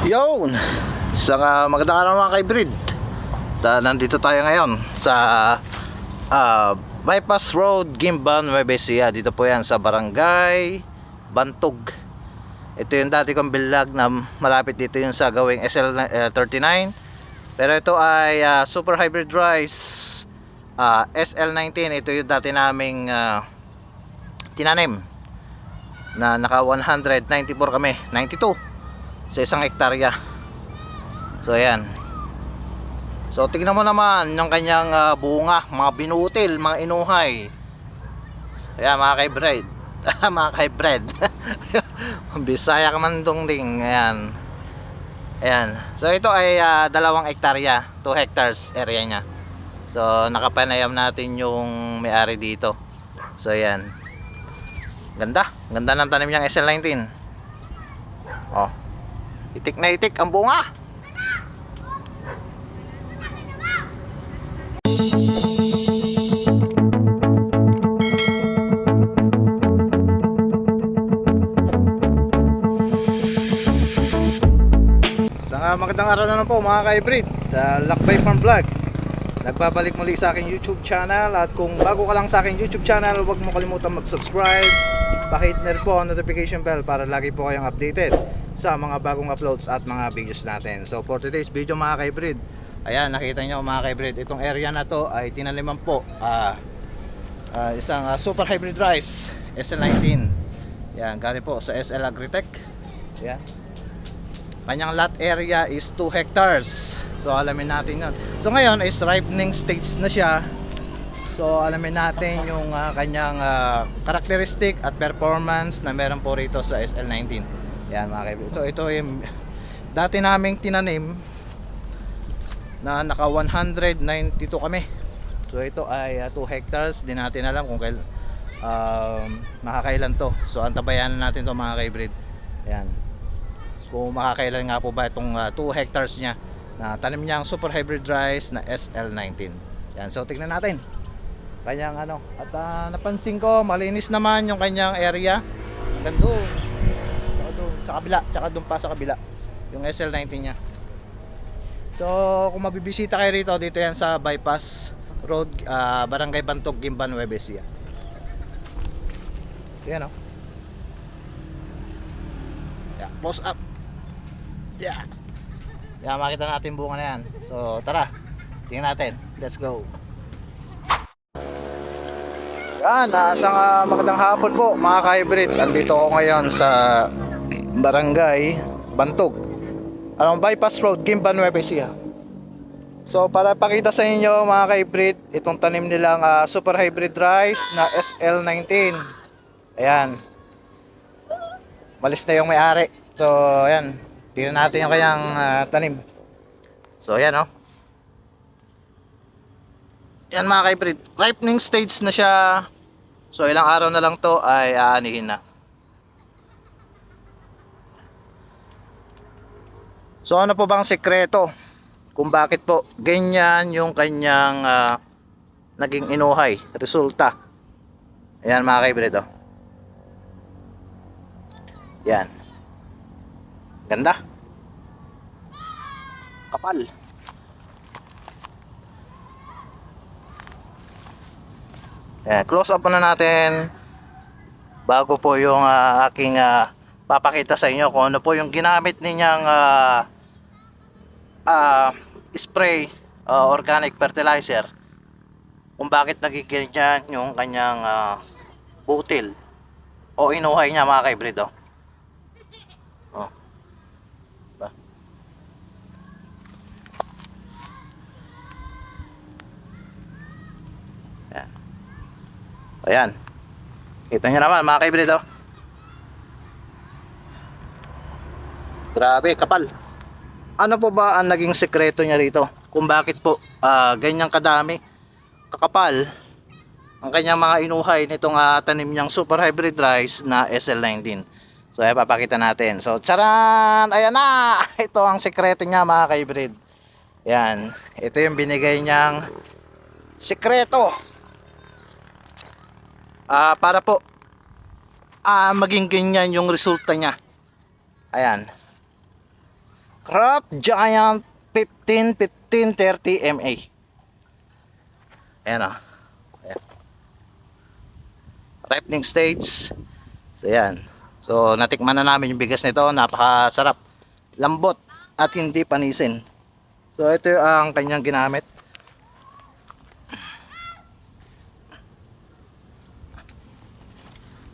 Yun, isang magandang araw mga ka-hybrid. Nandito tayo ngayon sa Bypass Road, Gimban, Nueva Ecija. Dito po yan sa Barangay Bantog. Ito yung dati kong bilag na malapit dito yung sa gawing SL39. Pero ito ay Super Hybrid Rice SL19. Ito yung dati naming tinanim na naka 194 kami, 92 sa isang hektarya. So ayan. So tignan mo naman yung kanyang bunga, mga binutil, mga inuhay. Ayan mga ka-hybrid. Mga ka-hybrid. Bisaya ka man ding. Ayan. Ayan. So ito ay 2 hektarya, 2 hectares area nya. So nakapanayam natin yung may-ari dito. So ayan. Ganda ng tanim niyang SL19. Oh. Itik na itik ang bunga. Isang magandang araw na po mga ka-hybrid. Lakbay Farm Vlog. Nagbabalik muli sa aking YouTube channel. At kung bago ka lang sa aking YouTube channel, huwag mo kalimutan mag-subscribe. Pakihit na rin po ang notification bell para lagi po kayong updated sa mga bagong uploads at mga videos natin. So for today's video mga ka-hybrid, ayan, nakita nyo mga ka-hybrid, itong area na to ay tinaniman po isang Super Hybrid Rice SL19. Yan, galing po sa SL Agritech. Yan, kanyang lot area is 2 hectares. So alamin natin yun. So ngayon is ripening stage na siya. So alamin natin yung kanyang characteristic at performance na meron po rito sa SL19. Yan mga kaibigan. So ito yung dati naming tinanim na naka 192 kami. So ito ay 2 hectares. Di natin alam kung makakailan to. So antabayanan natin to mga ka-hybrid. Yan. Kung makakailan nga po ba itong 2 hectares nya na tanim niyang Super Hybrid Rice na SL19. Yan. So tignan natin kanyang ano. At napansin ko malinis naman yung kanyang area. Ganda. Sa kabila, tsaka doon pa sa kabila yung SL19 nya. So kung mabibisita kayo rito, dito yan sa Bypass Road, Barangay Bantog, Gimban, Nueva Ecija. Yan o. Yeah, close up. Yeah. Yan, makita natin bunga na yan. So tara, tingnan natin. Let's go. Yan, isang magandang hapon po mga ka-hybrid. Andito ako ngayon sa Barangay Bantog, Bypass Road, Gimban, Nueva Ecija. So para pakita sa inyo mga ka-hybrid, itong tanim nilang Super Hybrid Rice na SL19. Ayan, malis na yung may-ari. So ayan, tingnan natin yung kanyang tanim. So ayan o. Yan mga ka-hybrid, ripening stage na siya. So ilang araw na lang to ay aanihin na. So ano po bang sekreto kung bakit po ganyan yung kanyang naging inuhay, resulta? Ayan mga ka-hybrid oh. Yan. Ganda. Kapal. Ayan, close up na natin bago po yung aking papakita sa inyo kung ano po yung ginamit ninyang spray organic fertilizer, kung bakit nagiging ganyan yung kanyang butil o inuhay niya mga ka-hybrid oh. Oh. Ba? Ayan. Ayan, kita nyo naman mga ka-hybrid oh. Grabe, kapal. Ano po ba ang naging sekreto niya rito? Kung bakit po ganyang kadami, kakapal ang kanyang mga inuhay nitong tanim niyang Super Hybrid Rice na SL19. So ay papakita natin. So charan! Ayan na! Ito ang sekreto niya mga ka-hybrid. Yan. Ito yung binigay niyang sekreto. Para po maging ganyan yung resulta niya. Ayan. Crop Giant 1530 MA. Ayan o. Ayan. Ripening stage. So yan. So natikman na namin yung bigas nito. Napakasarap. Lambot at hindi panisin. So ito ang kanyang ginamit.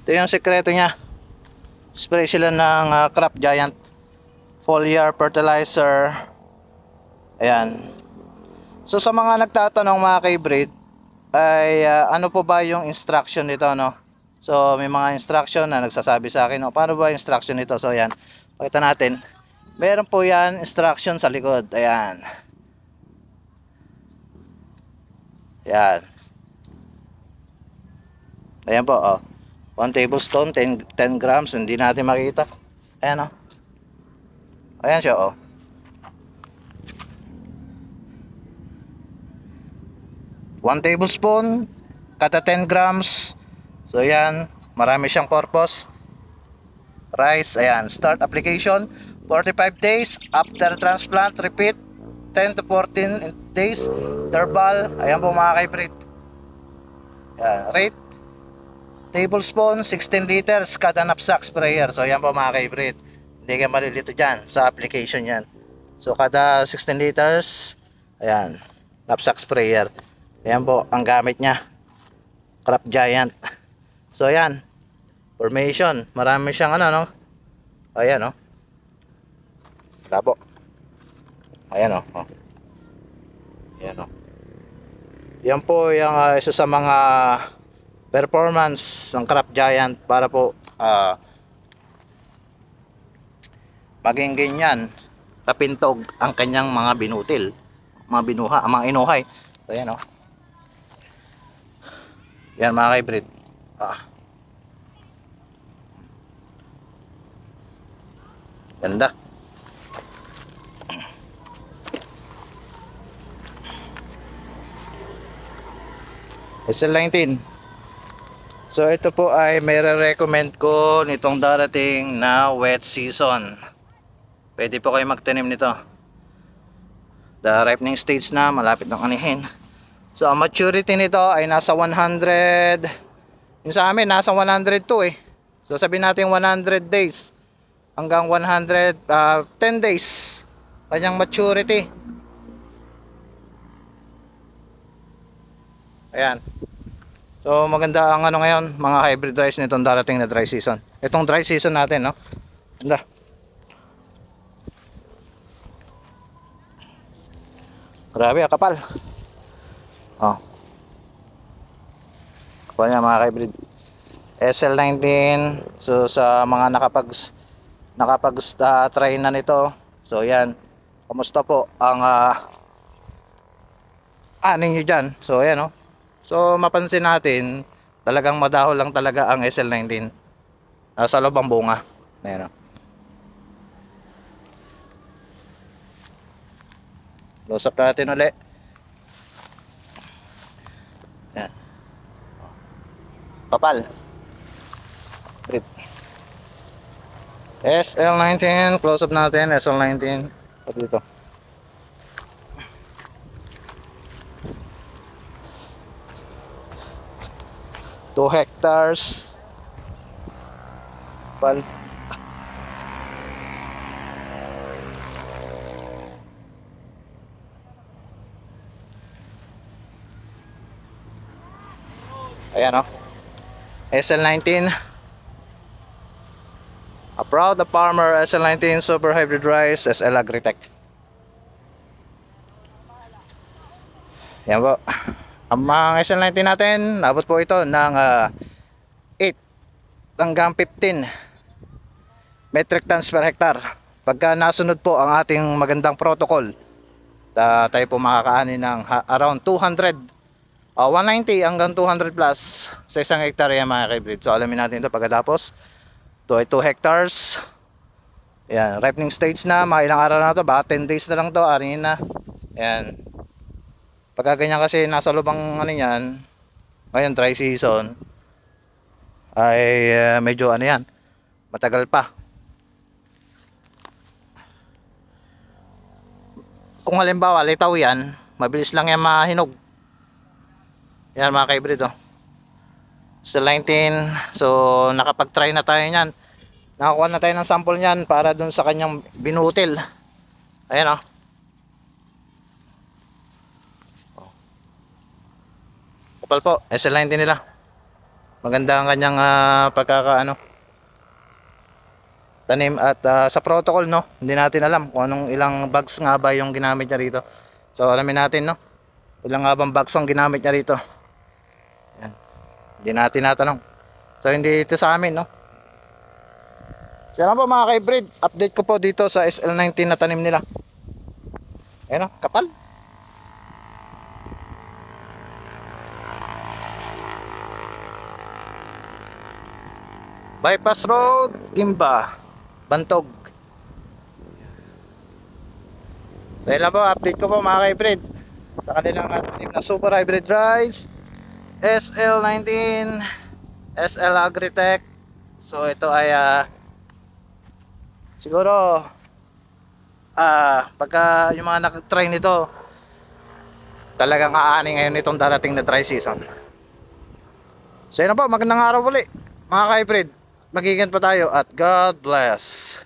Ito yung sekreto niya. Spray sila ng Crop Giant foliar fertilizer. Ayan. So sa mga nagtatanong mga ka-hybrid ay ano po ba yung instruction nito, no? So may mga instruction na nagsasabi sa akin, no? Paano ba yung instruction nito? So ayan, pakita natin. Meron po yan instruction sa likod. Ayan. Ayan. Ayan po, oh. 1 tablespoon, 10 grams, hindi natin makita. Ayan, oh. Ayan siya, oh. One tablespoon, kada 10 grams. So, ayan. Marami siyang purpose. Rice, ayan. Start application. 45 days. After transplant, repeat. 10 to 14 days. Interval. Ayan po mga ka-hybrid. Ayan. Rate. Tablespoon, 16 liters kada knapsack sprayer. So yan po mga ka-hybrid. Hindi kayo malilito dyan sa application yan. So kada 16 liters, ayan, knapsack sprayer. Ayan po ang gamit niya. Crop Giant. So ayan, formation. Marami siyang ano, no? Ayan, no? Labo. Ayan, no? Oh. Ayan, no? Yan po yung isa sa mga performance ng Crop Giant para po maging ganyan kapintog ang kanyang mga binutil, mga binuha, mga inuhay. So yan, oh. Yan mga ka-hybrid. Ganda. SL19. So ito po ay may recommend ko nitong darating na wet season. Pwede po kayo magtanim nito. The ripening stage na, malapit ng anihin. So ang maturity nito ay nasa 100. Yung sa amin nasa 102 eh. So sabihin natin 100 days hanggang 10 days kanyang maturity. Ayan. So maganda ang ano ngayon, mga hybrid rice nitong darating na dry season. Itong dry season natin, no? Ganda. Grabe, kapal. Oh. Kapal niya mga hybrid. SL19. So sa mga nakapag try na nito. So yan. Kamusta po ang aning nyo dyan? So ayan, no? So mapansin natin talagang madahol lang talaga ang SL19 sa loob ng bunga. Ayan, close up natin ulit. Ayan. Kapal. SL19, close up natin. SL19 dito. 2 hectares. Pal. Ayan, oh. SL19. A proud the farmer SL19 Super Hybrid Rice SL Agritech. Ayan po. Ang mga SL19 natin, nabot po ito ng 8 hanggang 15 metric tons per hectare. Pagka nasunod po ang ating magandang protocol, tayo po makakaani ng around 200, 190 hanggang 200 plus sa isang hectare yan mga ka-hybrid. So alamin natin ito pagkatapos. Ito ay 2 hectares. Ayan, ripening stage na, mga ilang araw na ito, baka 10 days na lang ito, arin na. Ayan. Pagka ganyan kasi nasa lubang ano yan, ngayon dry season, ay medyo ano yan, matagal pa. kung halimbawa litaw yan, mabilis lang yan mahinog. Yan mga ka-hybrid oh. Still 19. So nakapag-try na tayo niyan. Nakakuha na tayo ng sample niyan para dun sa kanyang binutil. Ayan oh. Kapal po, SL19 nila. Maganda ang kanyang pagkakaano tanim at sa protocol no, hindi natin alam kung anong ilang bags nga ba yung ginamit niya rito. So alamin natin no, ilang nga bang bags ang ginamit niya rito. Yan. Hindi natin natanong. So hindi ito sa amin no. So yan po mga ka-hybrid, update ko po dito sa SL19 na tanim nila. Ayan o, kapal. Bypass Road, Gimba, Bantog. So yun lang po, update ko po mga ka-hybrid sa kanilang tanim na Super Hybrid Rice SL19 SL Agritech. So ito ay siguro pagka yung mga nag-try nito talagang aani ngayon itong darating na dry season. So yun lang po, magandang araw ulit mga ka-hybrid. Mag-ingat pa tayo at God bless.